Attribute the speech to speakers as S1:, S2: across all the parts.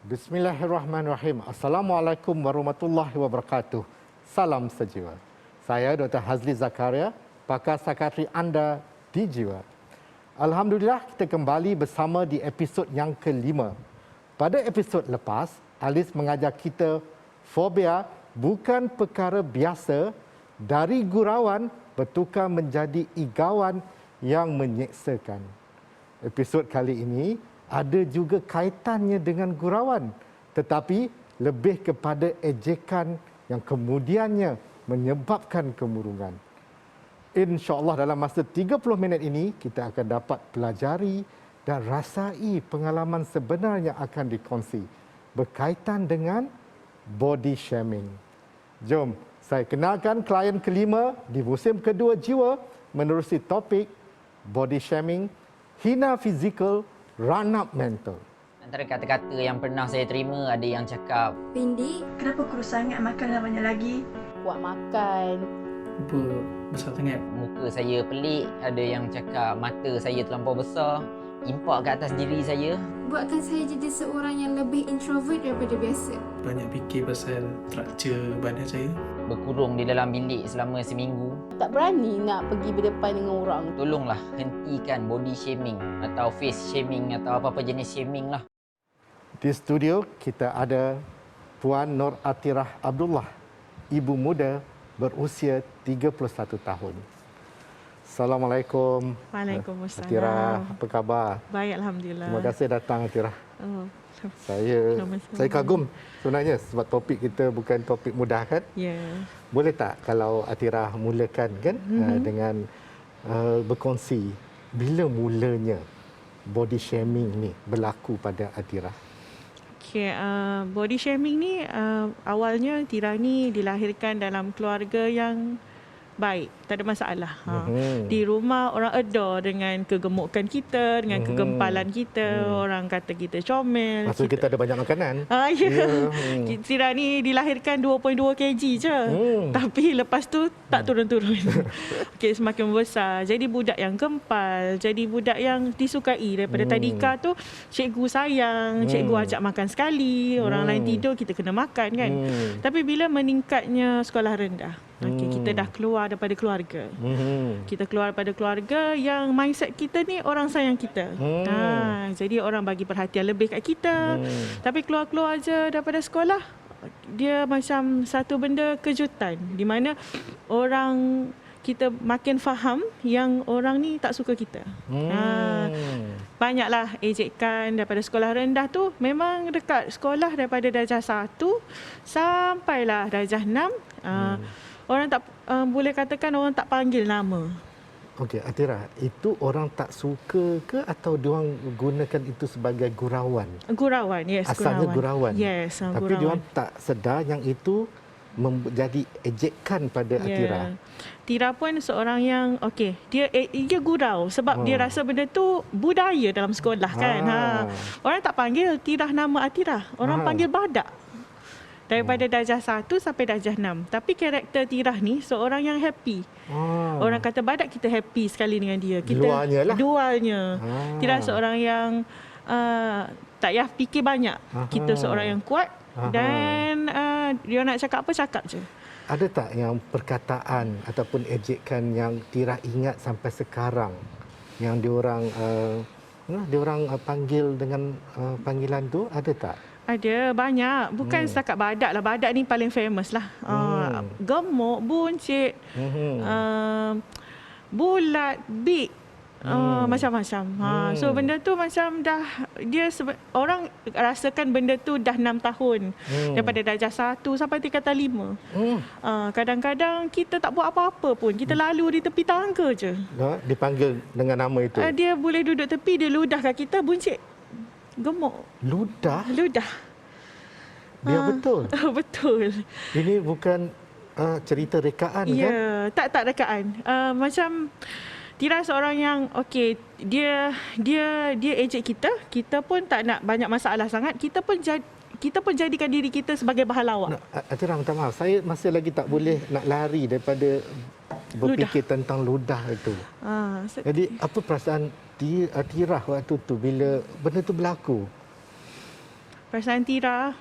S1: Bismillahirrahmanirrahim. Assalamualaikum warahmatullahi wabarakatuh. Salam sejiwa. Saya Dr. Hazli Zakaria, pakar psikiatri anda di Jiwa. Alhamdulillah, kita kembali bersama di episod yang kelima. Pada episod lepas, Alice mengajar kita fobia bukan perkara biasa, dari gurauan bertukar menjadi igawan yang menyeksakan. Episod kali ini ada juga kaitannya dengan gurauan, tetapi lebih kepada ejekan yang kemudiannya menyebabkan kemurungan. InsyaAllah dalam masa 30 minit ini, kita akan dapat pelajari dan rasai pengalaman sebenar yang akan dikongsi berkaitan dengan body shaming. Jom, saya kenalkan klien kelima di musim kedua Jiwa menerusi topik body shaming, hina fizikal, run up mental.
S2: Antara kata-kata yang pernah saya terima ada yang cakap,
S3: Pindi, kenapa kurus sangat, makanlah banyak lagi?
S4: Buat makan.
S5: Lupa besar sangat.
S2: muka saya pelik, ada yang cakap mata saya terlampau besar, impak ke atas diri saya.
S6: Buatkan saya jadi seorang yang lebih introvert daripada biasa.
S5: Banyak fikir pasal struktur badan saya.
S2: Berkurung di dalam bilik selama seminggu.
S4: Tak berani nak pergi berdepan dengan orang.
S2: Tolonglah hentikan body shaming atau face shaming atau apa-apa jenis shaming lah.
S1: Di studio kita ada Puan Nur Atirah Abdullah, ibu muda berusia 31 tahun. Assalamualaikum.
S7: Waalaikumsalam.
S1: Atirah, apa khabar?
S7: Baik, Alhamdulillah.
S1: Terima kasih datang Atirah.
S7: Oh,
S1: Saya kagum sebenarnya sebab topik kita bukan topik mudah kan?
S7: ya.
S1: Boleh tak kalau Atirah mulakan kan dengan berkongsi bila mulanya body shaming ni berlaku pada Atirah?
S7: Okay, body shaming ni awalnya Tira ni dilahirkan dalam keluarga yang baik, tak ada masalah. Di rumah orang adore dengan kegemukan kita, dengan kegempalan kita. Orang kata kita comel.
S1: Maksud kita ada banyak makanan.
S7: Ya. Tira ni dilahirkan 2.2 kg je. Tapi lepas tu tak turun-turun. Okay, semakin besar. Jadi budak yang gempal. Jadi budak yang disukai. Daripada tadika tu, cikgu sayang. Cikgu ajak makan sekali. Orang lain tidur, kita kena makan kan. Tapi bila meningkatnya sekolah rendah, kita dah keluar daripada keluarga. Kita keluar daripada keluarga yang mindset kita ni orang sayang kita. Jadi orang bagi perhatian lebih kat kita. Tapi keluar-keluar je daripada sekolah, dia macam satu benda kejutan di mana orang kita makin faham yang orang ni tak suka kita. Banyaklah ejekan daripada sekolah rendah tu. Memang dekat sekolah daripada darjah 1 sampailah darjah 6. Orang tak boleh katakan orang tak panggil nama.
S1: Okey, Atirah, itu orang tak suka ke atau diorang gunakan itu sebagai gurauan?
S7: Gurauan, yes.
S1: Asalnya gurauan.
S7: Yes,
S1: Tapi
S7: gurauan.
S1: diorang tak sedar yang itu menjadi ejekan pada Atirah.
S7: Tira pun seorang yang dia gurau sebab dia rasa benda tu budaya dalam sekolah kan. Orang tak panggil Tira nama Atirah, orang panggil badak. Daripada darjah 1 sampai darjah 6. Tapi karakter Tirah ni seorang yang happy. Orang kata badak, kita happy sekali dengan dia. Kita
S1: Luarnya lah.
S7: Luarnya. Tirah seorang yang tak payah fikir banyak. Kita seorang yang kuat. Dan dia nak cakap apa, cakap je.
S1: Ada tak yang perkataan ataupun ejekan yang Tirah ingat sampai sekarang yang diorang panggil dengan panggilan tu, ada tak?
S7: Ada banyak. Bukan setakat badak lah. Badak ni paling famous lah. Gemuk, buncit, bulat, big. Macam-macam. So benda tu macam dah orang rasakan benda tu dah 6 tahun. Daripada darjah 1 sampai tingkatan 5. Kadang-kadang kita tak buat apa-apa pun. Kita lalu di tepi tangga je.
S1: Dipanggil dengan nama itu.
S7: Dia boleh duduk tepi, dia ludah kat kita, buncit. Gemuk.
S1: Ludah?
S7: Ludah.
S1: Dia betul?
S7: Betul.
S1: Ini bukan cerita rekaan kan?
S7: Ya, tak rekaan. Macam Tira seorang yang dia ejek kita pun tak nak banyak masalah sangat. Kita pun jadikan diri kita sebagai bahan lawak.
S1: Tira, minta maaf, saya masih lagi tak boleh nak lari daripada berfikir tentang ludah itu. Jadi apa perasaan Tirah waktu tu bila benda tu berlaku?
S7: Perasaan Tira,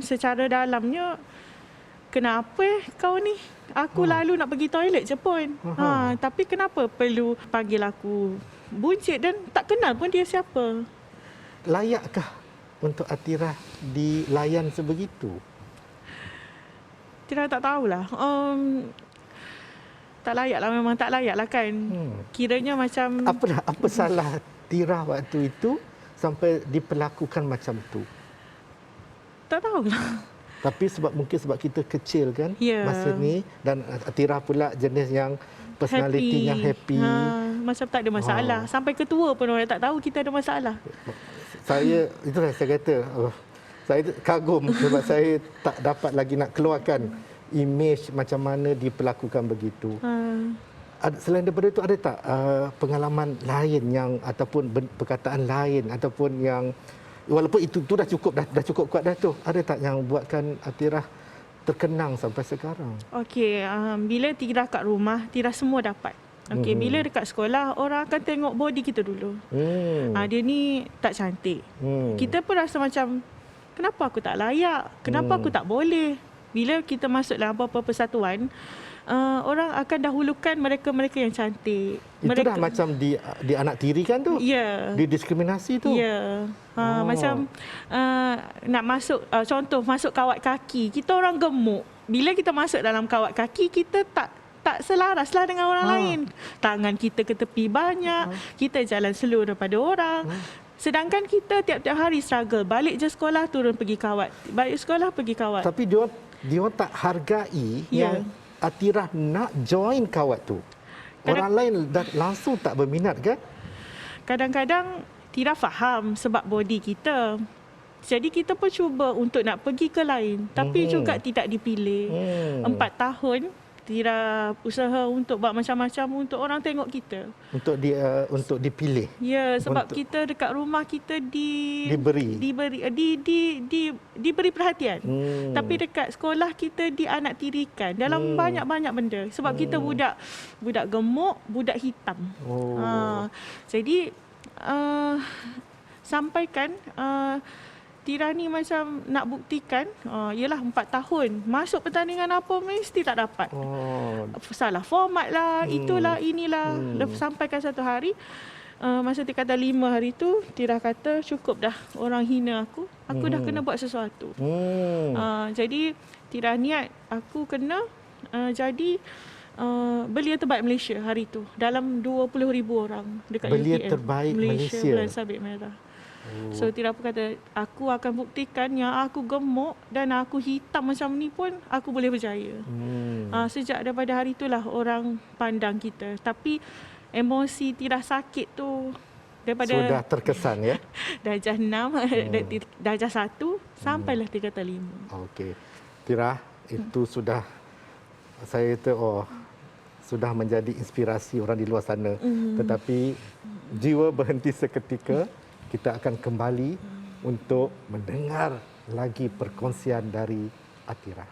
S7: secara dalamnya, kenapa kau ni? Aku lalu nak pergi toilet je pun. Tapi kenapa perlu panggil aku buncit dan tak kenal pun dia siapa?
S1: Layakkah untuk Atira dilayan sebegitu?
S7: Tira tak tahulah. Tak layak lah, memang tak layak lah kan. Kiranya macam...
S1: Apa salah Tira waktu itu sampai diperlakukan macam tu?
S7: Tak tahulah.
S1: Tapi mungkin sebab kita kecil kan masa ni, dan Atira pula jenis yang personalitinya happy.
S7: Macam tak ada masalah. Sampai ketua pun orang tak tahu kita ada masalah.
S1: Itulah saya kata, saya kagum sebab saya tak dapat lagi nak keluarkan imej macam mana diperlakukan begitu. Selain daripada itu, ada tak pengalaman lain yang ataupun perkataan lain ataupun yang walaupun itu dah cukup kuat dah tu, ada tak yang buatkan Atira terkenang sampai sekarang?
S7: Okey, bila Tira kat rumah, Tira semua dapat. Okey, bila dekat sekolah, orang akan tengok body kita dulu. Dia ni tak cantik. Kita pun rasa macam, kenapa aku tak layak? Kenapa aku tak boleh? Bila kita masuk dalam apa-apa persatuan, orang akan dahulukan mereka-mereka yang cantik.
S1: Itu dah macam di anak tiri kan tu?
S7: Ya.
S1: Didiskriminasi tu?
S7: Ya. Macam nak masuk, contoh masuk kawat kaki, kita orang gemuk. Bila kita masuk dalam kawat kaki, kita tak selaraslah dengan orang lain. Tangan kita ke tepi banyak, kita jalan slow daripada orang. Sedangkan kita tiap-tiap hari struggle. Balik je sekolah, turun pergi kawat. Balik sekolah, pergi kawat.
S1: Tapi dia tak hargai yang Atira nak join kawat tu. Orang lain langsung tak berminat kan?
S7: Kadang-kadang Tira faham sebab body kita. Jadi kita pun cuba untuk nak pergi ke lain. Tapi juga tidak dipilih. 4 tahun Tira usaha untuk buat macam-macam untuk orang tengok kita.
S1: Untuk dipilih.
S7: Ya, sebab kita dekat rumah kita diberi perhatian. Tapi dekat sekolah kita dianaktirikan dalam banyak-banyak benda. Sebab kita budak gemuk, budak hitam. Jadi sampaikan Tira ni macam nak buktikan, yelah 4 tahun. Masuk pertandingan apa mesti tak dapat. Salah format lah, itulah, inilah. Sampaikan satu hari, masa tingkatan 5 hari tu, Tira kata cukup dah orang hina aku. Aku dah kena buat sesuatu. Jadi Tira niat aku kena jadi belia terbaik Malaysia hari tu. Dalam 20,000 orang dekat
S1: belia
S7: UTM.
S1: Terbaik Malaysia.
S7: Bulan Sabit Merah. So Tira pun kata, aku akan buktikan yang aku gemuk dan aku hitam macam ni pun aku boleh berjaya. Sejak daripada hari itulah orang pandang kita. Tapi emosi Tira sakit tu daripada
S1: sudah terkesan ya.
S7: darjah 6, darjah 1 sampailah tingkatan 5.
S1: Okey. Tira, itu sudah saya kata sudah menjadi inspirasi orang di luar sana. Tetapi jiwa berhenti seketika. Kita akan kembali untuk mendengar lagi perkongsian dari Atira.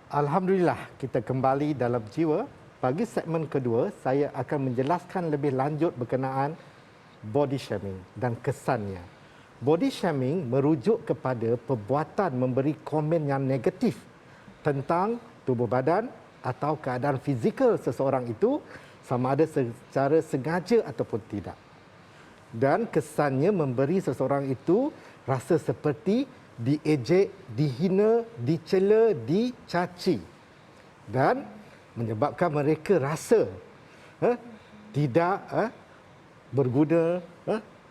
S1: Alhamdulillah, kita kembali dalam jiwa. Bagi segmen kedua, saya akan menjelaskan lebih lanjut berkenaan body shaming dan kesannya. Body shaming merujuk kepada perbuatan memberi komen yang negatif tentang tubuh badan atau keadaan fizikal seseorang itu, sama ada secara sengaja ataupun tidak. Dan kesannya memberi seseorang itu rasa seperti diejek, dihina, dicela, dicaci. Dan menyebabkan mereka rasa tidak berguna,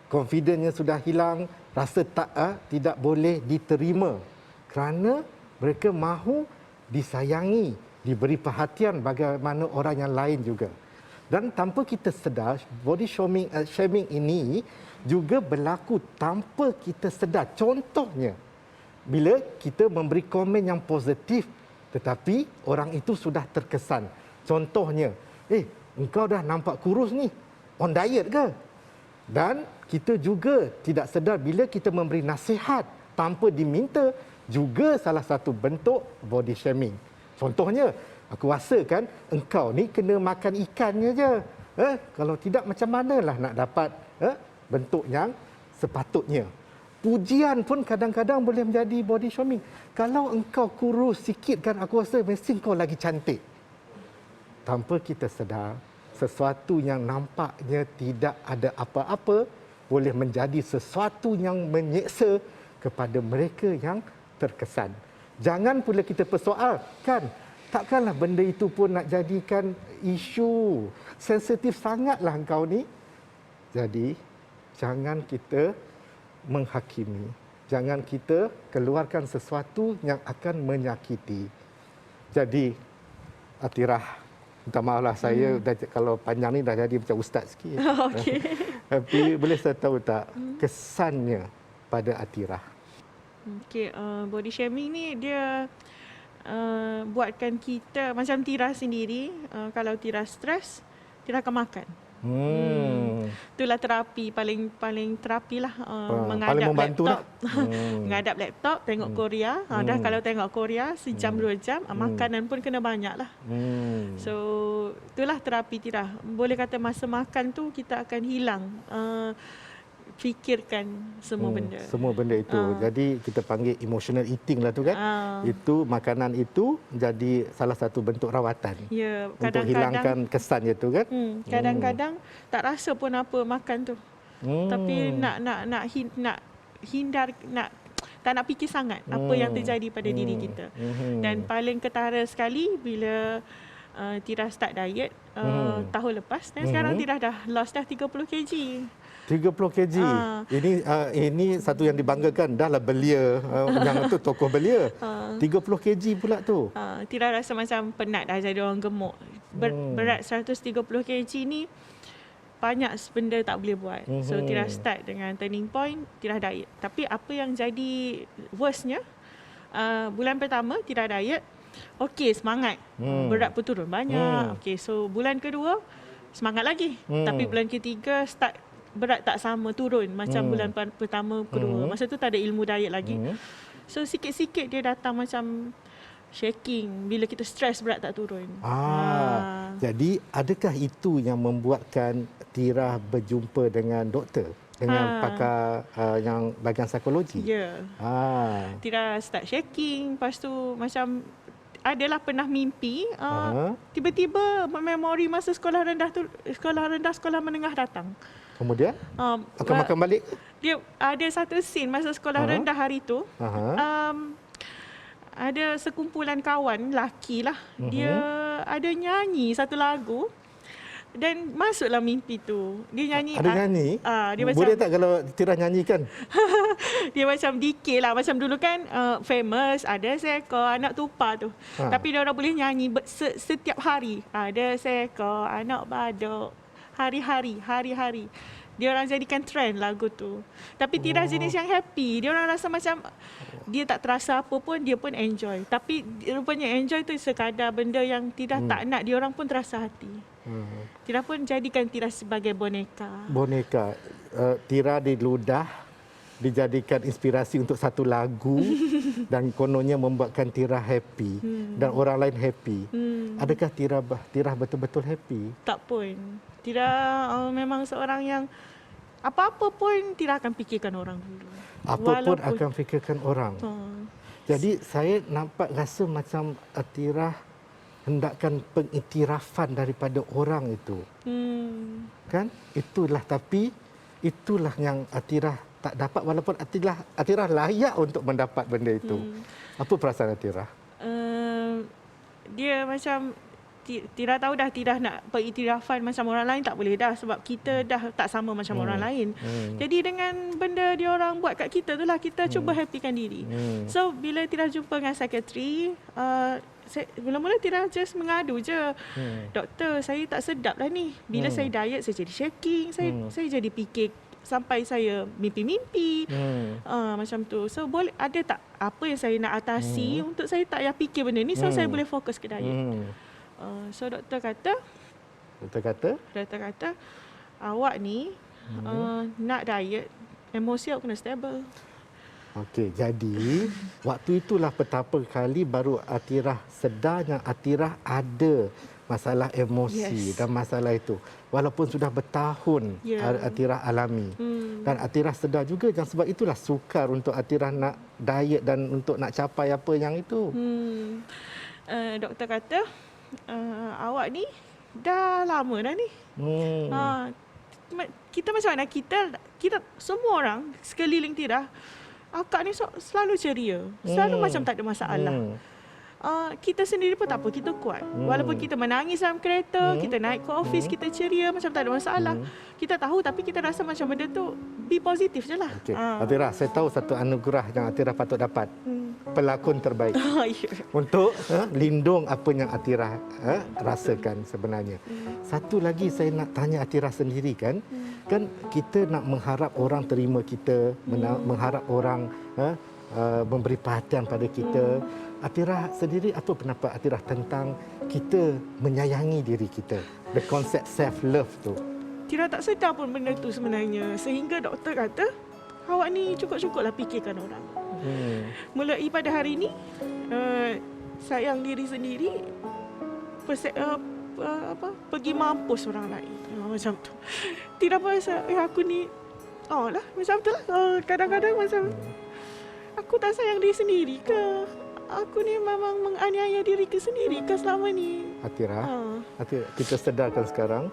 S1: confidence-nya sudah hilang, rasa tidak boleh diterima kerana mereka mahu disayangi, diberi perhatian bagaimana orang yang lain juga. Dan tanpa kita sedar, body shaming ini juga berlaku tanpa kita sedar. Contohnya, bila kita memberi komen yang positif tetapi orang itu sudah terkesan. Contohnya, engkau dah nampak kurus ni, on diet ke? Dan kita juga tidak sedar bila kita memberi nasihat tanpa diminta, juga salah satu bentuk body shaming. Contohnya, aku rasa kan engkau ni kena makan ikannya je. Kalau tidak macam manalah nak dapat bentuk yang sepatutnya. Pujian pun kadang-kadang boleh menjadi body shaming. Kalau engkau kurus sikit kan aku rasa mesti engkau lagi cantik. Tanpa kita sedar, sesuatu yang nampaknya tidak ada apa-apa boleh menjadi sesuatu yang menyeksa kepada mereka yang terkesan. Jangan pula kita persoalkan, takkanlah benda itu pun nak jadikan isu. Sensitif sangatlah engkau ni. Jadi, jangan kita menghakimi. Jangan kita keluarkan sesuatu yang akan menyakiti. Jadi, Atirah, minta maaflah saya kalau panjang ni dah jadi macam ustaz sikit.
S7: Okey.
S1: Tapi boleh saya tahu tak kesannya pada Atirah?
S7: Okey, body shaming ni dia buatkan kita, macam Tira sendiri, kalau Tira stres, Tira akan makan. Itulah terapi paling terapi lah, menghadap
S1: membantu
S7: laptop. Menghadap laptop, tengok Korea. Dah kalau tengok Korea sejam 2 jam, makanan pun kena banyak lah. So itulah terapi Tira. Boleh kata masa makan tu kita akan hilang fikirkan semua benda.
S1: Semua benda itu. Jadi kita panggil emotional eating lah tu kan. Itu makanan itu jadi salah satu bentuk rawatan.
S7: Ya,
S1: untuk hilangkan kesannya tu kan.
S7: Kadang-kadang tak rasa pun apa makan tu. Tapi nak hindar, tak nak fikir sangat apa yang terjadi pada diri kita. Dan paling ketara sekali bila Tira start diet tahun lepas, dan sekarang Tira dah lost dah 30 kg.
S1: 30 kg. Ini satu yang dibanggakan. Dah lah belia. Yang tu tokoh belia. 30 kg pula tu.
S7: Tira rasa macam penat dah jadi orang gemuk. Berat 130 kg ni banyak benda tak boleh buat. So Tira start dengan turning point, Tira diet. Tapi apa yang jadi worstnya, bulan pertama Tira diet, okey semangat. Berat pun turun banyak. Okey, so bulan kedua semangat lagi. Tapi bulan ketiga start berat tak sama, turun macam bulan pertama, kedua. Masa tu tak ada ilmu diet lagi. So sikit-sikit dia datang macam shaking. Bila kita stres, berat tak turun.
S1: Jadi adakah itu yang membuatkan Tira berjumpa dengan doktor? Dengan pakar yang bahagian psikologi?
S7: Ya. Tira start shaking. Lepas tu macam adalah pernah mimpi, tiba-tiba memori masa sekolah rendah tu, sekolah menengah datang.
S1: Kemudian akan makan balik?
S7: Dia ada satu scene masa sekolah rendah hari tu. Ada sekumpulan kawan lelaki lah. Dia ada nyanyi satu lagu. Dan masuklah mimpi tu. Dia nyanyi.
S1: Ada nyanyi?
S7: Dia macam,
S1: boleh tak kalau Tira nyanyikan?
S7: dia macam dikir lah. Macam dulu kan famous, ada seekor anak tupa tu. Tapi dia orang boleh nyanyi setiap hari. Ada seekor anak badok. Hari-hari. Dia orang jadikan trend lagu tu. Tapi Tira jenis yang happy. Dia orang rasa macam dia tak terasa apa pun, dia pun enjoy. Tapi rupanya enjoy tu sekadar benda yang Tira tak nak, dia orang pun terasa hati. Tira pun jadikan Tira sebagai boneka.
S1: Boneka. Tira diludah, dijadikan inspirasi untuk satu lagu dan kononnya membuatkan Tira happy dan orang lain happy. Adakah Tira betul-betul happy?
S7: Tak pun. Tira memang seorang yang apa-apa pun Tira akan fikirkan orang dulu.
S1: Apa pun akan fikirkan orang. Jadi saya nampak rasa macam Tira hendakkan pengiktirafan daripada orang itu. Kan? Tapi itulah yang Tira tak dapat, walaupun Tira layak untuk mendapat benda itu. Apa perasaan Tira?
S7: Dia macam Tira tahu dah Tira nak pengiktirafan macam orang lain tak boleh dah, sebab kita dah tak sama macam orang lain. Jadi dengan benda dia orang buat kat kita tu lah, kita cuba happykan diri. So bila Tira jumpa dengan psikiatri, mula-mula Tira just mengadu je. Doktor, saya tak sedap lah ni. Bila saya diet, saya jadi shaking. Saya jadi fikir sampai saya mimpi-mimpi. Macam tu. So boleh ada tak apa yang saya nak atasi untuk saya tak payah fikir benda ni, so saya boleh fokus ke diet. So doktor kata awak ni nak diet, emosi awak kena stable.
S1: Okey, jadi waktu itulah pertama kali baru Atirah sedarnya Atirah ada masalah emosi dan masalah itu. Walaupun sudah bertahun Atirah alami. Dan Atirah sedar juga dan sebab itulah sukar untuk Atirah nak diet dan untuk nak capai apa yang itu.
S7: Doktor kata, awak ni dah lama dah ni. Kita macam mana? Kita semua orang sekeliling Tira, akak ni selalu ceria. Selalu macam tak ada masalah. Kita sendiri pun tak apa, kita kuat. Walaupun kita menangis dalam kereta, kita naik ke office, kita ceria, macam tak ada masalah. Kita tahu tapi kita rasa macam benda tu be positif je lah.
S1: Okay. Atirah, saya tahu satu anugerah yang Atirah patut dapat. Pelakon terbaik. Untuk lindung apa yang Atirah rasakan sebenarnya. Satu lagi saya nak tanya Atirah sendiri kan. Kan kita nak mengharap orang terima kita, mengharap orang memberi perhatian pada kita. Atirah sendiri, apa pendapat Atirah tentang kita menyayangi diri kita? The concept self-love tu.
S7: Tira tak sedar pun benda tu sebenarnya. Sehingga doktor kata, awak ni cukup-cukuplah fikirkan orang. Mulai pada hari ini, sayang diri sendiri, pergi mampus orang lain. Macam tu. Tira pun rasa, aku ni, lah macam tu lah. Kadang-kadang macam, aku tak sayang diri sendiri ke? Aku ni memang menganiaya diri ke sendiri ke selama ni?
S1: Atirah, kita sedarkan sekarang,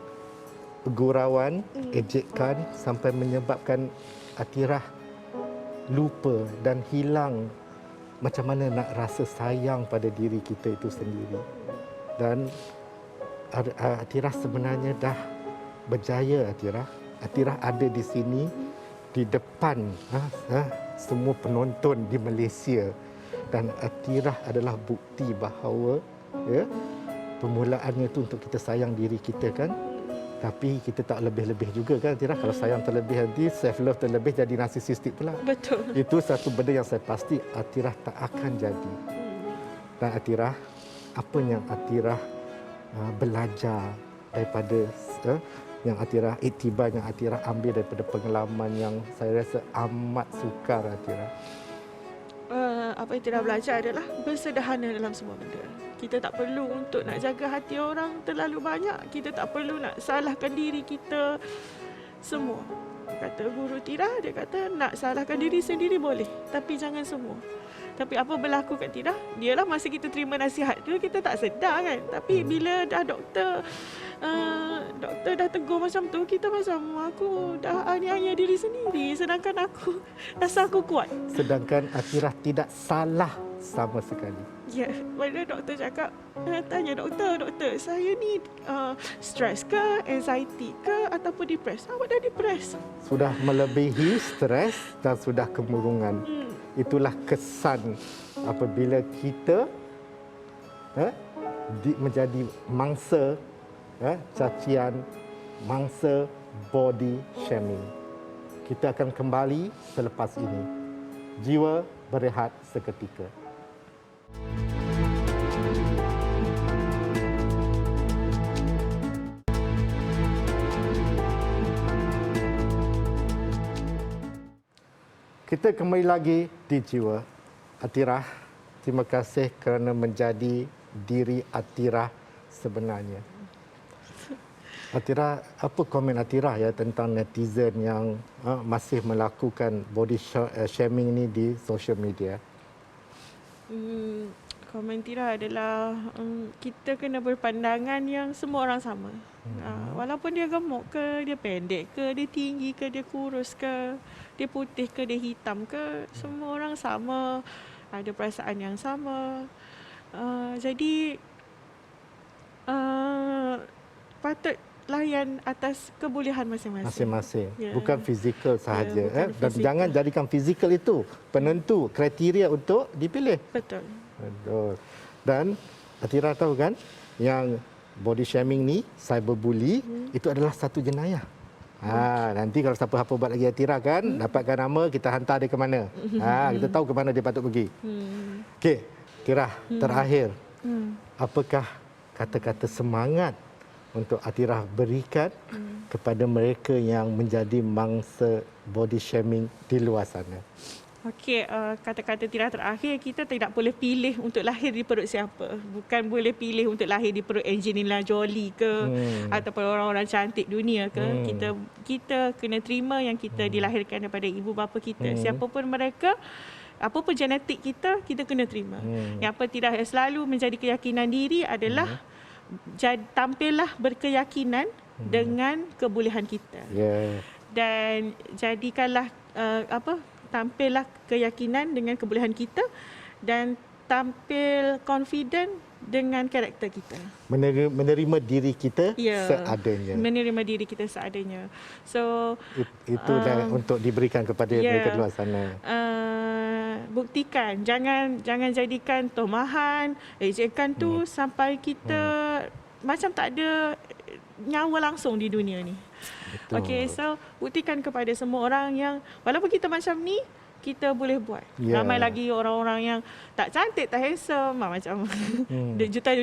S1: gurauan, ejekan sampai menyebabkan Atirah lupa dan hilang macam mana nak rasa sayang pada diri kita itu sendiri. Dan Atirah sebenarnya dah berjaya. Atirah ada di sini di depan semua penonton di Malaysia. Dan Atirah adalah bukti bahawa permulaannya itu untuk kita sayang diri kita kan. Tapi kita tak lebih-lebih juga kan Atirah. Kalau sayang terlebih nanti self-love terlebih jadi narsisistik pula.
S7: Betul.
S1: Itu satu benda yang saya pasti Atirah tak akan jadi. Dan Atirah, apa yang Atirah belajar daripada yang Atirah, iktibar yang Atirah ambil daripada pengalaman yang saya rasa amat sukar Atirah?
S7: Apa yang Tira belajar adalah bersederhana dalam semua benda. Kita tak perlu untuk nak jaga hati orang terlalu banyak. Kita tak perlu nak salahkan diri kita semua. Kata guru Tira, dia kata nak salahkan diri sendiri boleh, tapi jangan semua. Tapi apa berlaku kat Tira, dialah masa kita terima nasihat tu, kita tak sedar kan. Tapi bila dah doktor dah tegur macam tu, kita macam aku dah aniaya diri sendiri. Sedangkan aku rasa aku kuat.
S1: Sedangkan Atirah tidak salah sama sekali.
S7: Ya, bila doktor cakap, tanya doktor, saya ni stres ke, anxiety ke, ataupun depres? Awak dah depres.
S1: Sudah melebihi stres dan sudah kemurungan. Itulah kesan apabila kita menjadi mangsa cacian, mangsa body shaming. Kita akan kembali selepas ini. Jiwa berehat seketika. Kita kembali lagi di Jiwa. Atirah, terima kasih kerana menjadi diri Atirah sebenarnya. Atirah, apa komen Atirah ya tentang netizen yang masih melakukan body shaming ni di social media?
S7: Komen Tira adalah kita kena berpandangan yang semua orang sama. Walaupun dia gemuk ke, dia pendek ke, dia tinggi ke, dia kurus ke, dia putih ke, dia hitam ke, semua orang sama, ada perasaan yang sama. Jadi patut layan atas kebolehan masing-masing.
S1: Masing-masing.
S7: Ya.
S1: Bukan fizikal sahaja.
S7: bukan
S1: Dan
S7: fizikal.
S1: jangan jadikan fizikal itu penentu, kriteria untuk dipilih.
S7: Betul.
S1: Betul. Dan Atirah tahu kan yang body shaming ni, cyberbully, itu adalah satu jenayah. Nanti kalau siapa-siapa buat lagi Atirah kan, dapatkan nama, kita hantar dia ke mana. Kita tahu ke mana dia patut pergi. Okey, Atirah, terakhir. Apakah kata-kata semangat untuk Atirah berikan kepada mereka yang menjadi mangsa body shaming di luar sana?
S7: Okey, kata-kata Tira terakhir, kita tidak boleh pilih untuk lahir di perut siapa. Bukan boleh pilih untuk lahir di perut Angelina Jolie ke ataupun orang-orang cantik dunia ke. Kita kena terima yang kita dilahirkan daripada ibu bapa kita. Siapapun mereka, apa pun genetik kita, kita kena terima. Yang Tira selalu menjadi keyakinan diri adalah tampillah berkeyakinan dengan kebolehan kita. Dan jadikanlah tampillah keyakinan dengan kebolehan kita dan tampil confident dengan karakter kita.
S1: Menerima diri kita seadanya.
S7: Menerima diri kita seadanya. So
S1: itulah untuk diberikan kepada mereka di luar sana.
S7: Buktikan, jangan jadikan tomahan, ejekan tu sampai kita macam tak ada nyawa langsung di dunia ni. Okey, so buktikan kepada semua orang yang walaupun kita macam ni, kita boleh buat. Ramai lagi orang-orang yang tak cantik, tak handsome, macam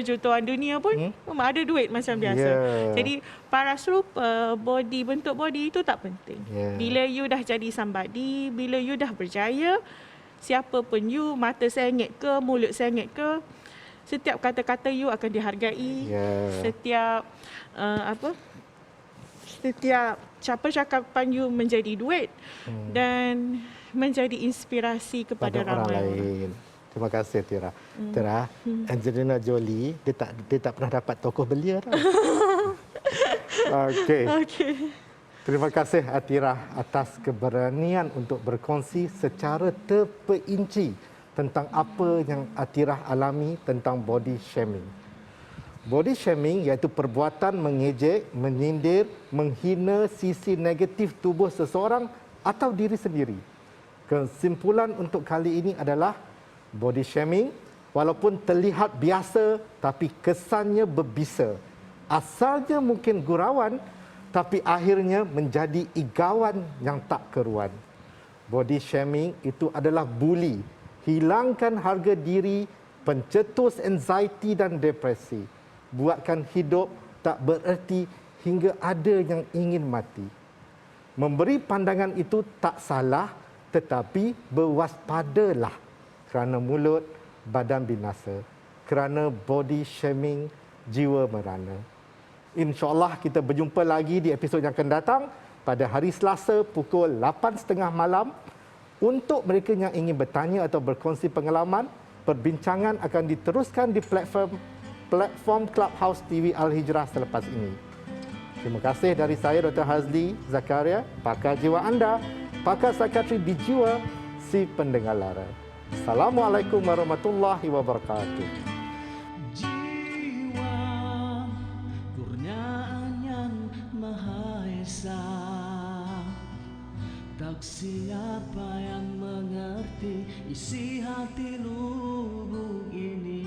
S7: jutaan dunia pun ada duit macam biasa. Jadi paras rupa, bentuk body itu tak penting. Bila you dah jadi somebody, bila you dah berjaya, siapa pun you, mata sengit ke, mulut sengit ke, setiap kata-kata you akan dihargai. Setiap setiap cakapan you menjadi duit dan menjadi inspirasi kepada
S1: orang
S7: ramai
S1: lain. Terima kasih Tira. Tira, Angelina Jolie dia tak pernah dapat tokoh belia tau. Okey. Terima kasih Atira atas keberanian untuk berkongsi secara terperinci tentang apa yang Atira alami tentang body shaming. Body shaming iaitu perbuatan mengejek, menyindir, menghina sisi negatif tubuh seseorang atau diri sendiri. Kesimpulan untuk kali ini adalah body shaming walaupun terlihat biasa tapi kesannya berbisa. Asalnya mungkin gurauan tapi akhirnya menjadi igawan yang tak keruan. Body shaming itu adalah buli, hilangkan harga diri, pencetus anxiety dan depresi. Buatkan hidup tak bererti hingga ada yang ingin mati. Memberi pandangan itu tak salah, tetapi berwaspadalah kerana mulut badan binasa, kerana body shaming jiwa merana. InsyaAllah kita berjumpa lagi di episod yang akan datang pada hari Selasa pukul 8.30 malam. Untuk mereka yang ingin bertanya atau berkongsi pengalaman, perbincangan akan diteruskan di platform Clubhouse TV Al-Hijrah selepas ini. Terima kasih dari saya Dr. Hazli Zakaria, pakar jiwa anda, pakar psikiatri di jiwa si pendengar lara. Assalamualaikum warahmatullahi wabarakatuh.
S8: Jiwa kurniaan yang Maha Esa, tak siapa yang mengerti isi hati lubuk ini.